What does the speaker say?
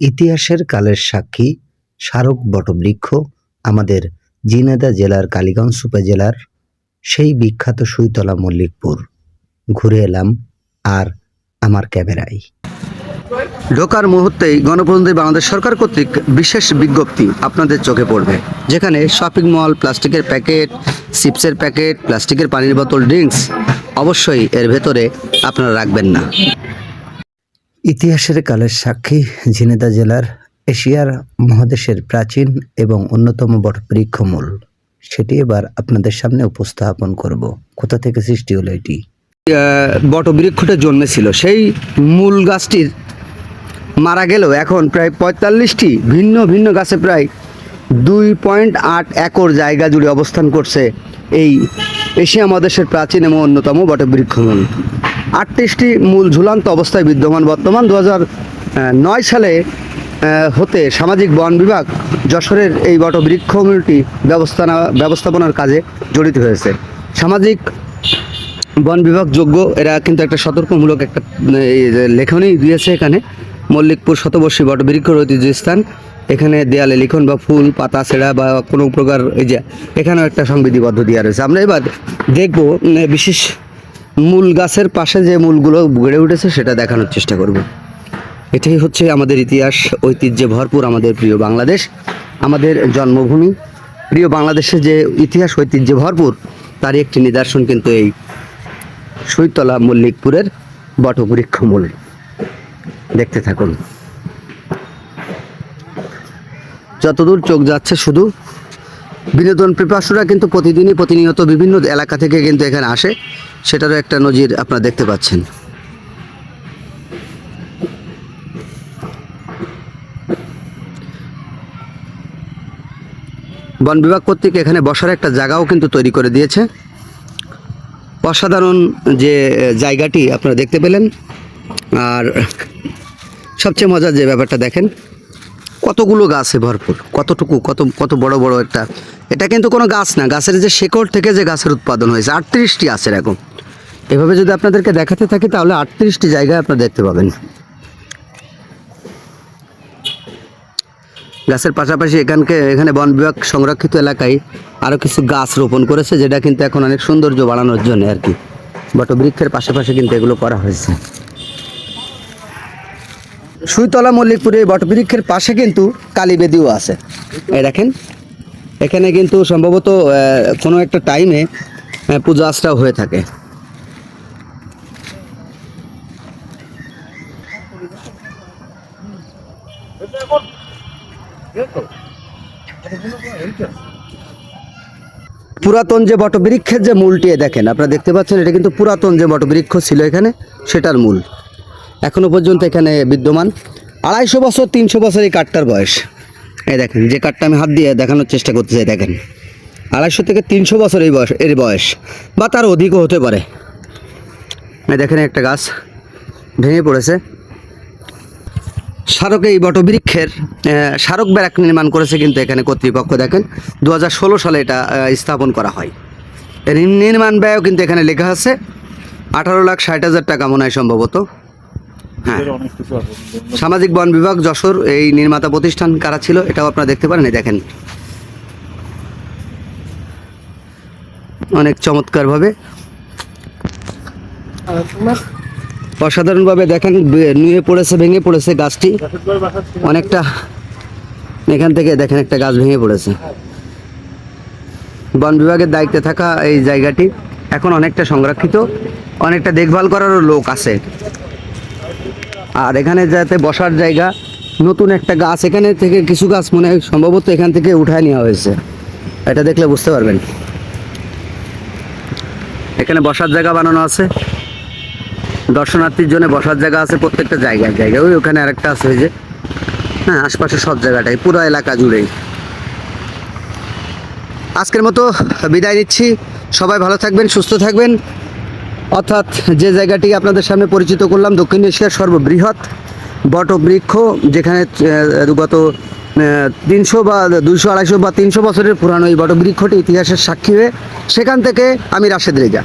ইতিহাসের কালের সাক্ষী স্মারক বটবৃক্ষ আমাদের ঝিনাইদহ জেলার কালীগঞ্জ উপজেলার সেই বিখ্যাত সুইতলা মল্লিকপুর। ঘুরে এলাম আর আমার ক্যামেরায়। ঢোকার মুহূর্তেই গণপ্রজাতন্ত্রী বাংলাদেশ সরকার কর্তৃক বিশেষ বিজ্ঞপ্তি আপনাদের চোখে পড়বে, যেখানে শপিং মল, প্লাস্টিকের প্যাকেট, চিপসের প্যাকেট, প্লাস্টিকের পানির বোতল, ড্রিঙ্কস অবশ্যই এর ভেতরে আপনারা রাখবেন না। ইতিহাসের কালের সাক্ষী ঝিনাইদহ জেলার এশিয়ার মহাদেশের প্রাচীন এবং অন্যতম বটবৃক্ষমূল, সেটি এবার আপনাদের সামনে উপস্থাপন করব। কোথা থেকে সৃষ্টি হলো এটি? বটবৃক্ষটা জন্মেছিল, সেই মূল গাছটির মারা গেলেও এখন প্রায় ৪৫টি ভিন্ন ভিন্ন গাছে প্রায় 2.8 একর জায়গা জুড়ে অবস্থান করছে এই এশিয়া মহাদেশের প্রাচীন এবং অন্যতম বটবৃক্ষমূল। 38টি মূল ঝুলন্ত অবস্থায় বিদ্যমান। বর্তমান 2009 সালে হতে সামাজিক বন বিভাগ যশোরের এই বটবৃক্ষমূলটি ব্যবস্থাপনার কাজে জড়িত হয়েছে। সামাজিক বন বিভাগ যোগ্য, এরা কিন্তু একটা সতর্কমূলক একটা লেখনী দিয়েছে এখানে। মল্লিকপুর শতবর্ষী বটবৃক্ষর ঐতিহ্য স্থান। এখানে দেয়ালে লিখন বা ফুল পাতা ছেঁড়া বা কোনো প্রকার এই যে এখানেও একটা সংবিধিবদ্ধ দেওয়া রয়েছে। আমরা এবার দেখব বিশেষ মূল গাছের পাশে যে মূলগুলো গড়ে উঠেছে সেটা দেখানোর চেষ্টা করব। এটাই হচ্ছে আমাদের ইতিহাস, ঐতিহ্যে ভরপুর আমাদের প্রিয় বাংলাদেশ, আমাদের জন্মভূমি। প্রিয় বাংলাদেশের যে ইতিহাস ঐতিহ্যে ভরপুর তারই একটি নিদর্শন কিন্তু এই সুইতলা মল্লিকপুরের বটবৃক্ষমূল। দেখতে থাকুন। যতদূর চোখ যাচ্ছে শুধু বিনোদন পিপাসুরা কিন্তু প্রতিনিয়ত বিভিন্ন এলাকা থেকে কিন্তু এখানে আসে, সেটারও একটা নজির আপনারা দেখতে পাচ্ছেন। বন বিভাগ কর্তৃক এখানে বসার একটা জায়গাও কিন্তু তৈরি করে দিয়েছে। অসাধারণ যে জায়গাটি আপনারা দেখতে পেলেন। আর সবচেয়ে মজার যে ব্যাপারটা দেখেন, কতগুলো গাছে ভরপুর, কত বড় বড় একটা, এটা কিন্তু কোনো গাছ না, গাছের যে শেকড় থেকে যে গাছের উৎপাদন হয়েছে। 38টি আছে এরকম। এভাবে যদি আপনাদেরকে দেখাতে থাকি তাহলে 38টি জায়গায় আপনারা দেখতে পাবেন। গাছের পাশাপাশি এখানে বন বিভাগ সংরক্ষিত এলাকায় আরও কিছু গাছ রোপণ করেছে, যেটা কিন্তু এখন অনেক সৌন্দর্য বাড়ানোর জন্য আর কি বটবৃক্ষের পাশাপাশি কিন্তু এগুলো করা হয়েছে। সুইতলা মল্লিকপুরে বটবৃক্ষের পাশে কিন্তু কালীবেদিও আছে। এই দেখেন, এখানে কিন্তু সম্ভবত কোনো একটা টাইমে পূজা আর্চনাও হয়ে থাকে। পুরাতন যে বটবৃক্ষের যে মূলটি দেখেন, আপনারা দেখতে পাচ্ছেন, এটা কিন্তু পুরাতন যে বটবৃক্ষ ছিল এখানে সেটার মূল এখনো পর্যন্ত এখানে বিদ্যমান। 250 বছর 300 বছর এই কাঠটার বয়স। এই দেখেন, যে কাঠটা আমি হাত দিয়ে দেখানোর চেষ্টা করতে চাই, দেখেন 250 থেকে 300 বছর এর বয়স বা তার অধিকও হতে পারে। এই দেখেন, একটা গাছ ভেঙে পড়েছে। স্মারকে এই বটবৃক্ষের স্মারক ব্যারাক নির্মাণ করেছে কিন্তু এখানে কর্তৃপক্ষ। দেখেন 2016 সালে এটা স্থাপন করা হয়। এর নির্মাণ ব্যয়ও কিন্তু এখানে লেখা আছে 18,60,000 টাকা মনে হয় সম্ভবত। হ্যাঁ, সামাজিক বন বিভাগ যশোর এই নির্মাতা প্রতিষ্ঠান কারা ছিল এটাও আপনারা দেখতে পারেন। এই দেখেন, অনেক চমৎকারভাবে অসাধারণভাবে দেখেন নুয়ে পড়েছে, ভেঙে পড়েছে গাছটি অনেকটা। এখান থেকে দেখেন একটা গাছ ভেঙে পড়েছে। বন বিভাগের দায়িত্বে থাকা এই জায়গাটি এখন অনেকটা সংরক্ষিত, অনেকটা দেখভাল করারও লোক আছে। আর এখানে যাতে বসার জায়গা, নতুন একটা গাছ এখানে থেকে কিছু গাছ মনে হয় সম্ভবত এখান থেকে উঠায় নেওয়া হয়েছে, এটা দেখলে বুঝতে পারবেন। এখানে বসার জায়গা বানানো আছে, দর্শনার্থীর জন্য বসার জায়গা আছে প্রত্যেকটা জায়গায়। ওই ওখানে আরেকটা আছে, ওই যে হ্যাঁ, আশপাশে সব জায়গাটাই পুরো এলাকা জুড়েই। আজকের মতো বিদায় নিচ্ছি। সবাই ভালো থাকবেন, সুস্থ থাকবেন। অর্থাৎ যে জায়গাটি আপনাদের সামনে পরিচিত করলাম, দক্ষিণ এশিয়ার সর্ববৃহৎ বটবৃক্ষ, যেখানে গত 300 বা 200, 250 বা 300 বছরের পুরানো এই বটবৃক্ষটি ইতিহাসের সাক্ষী হয়ে, সেখান থেকে আমি রাশেদ রেজা।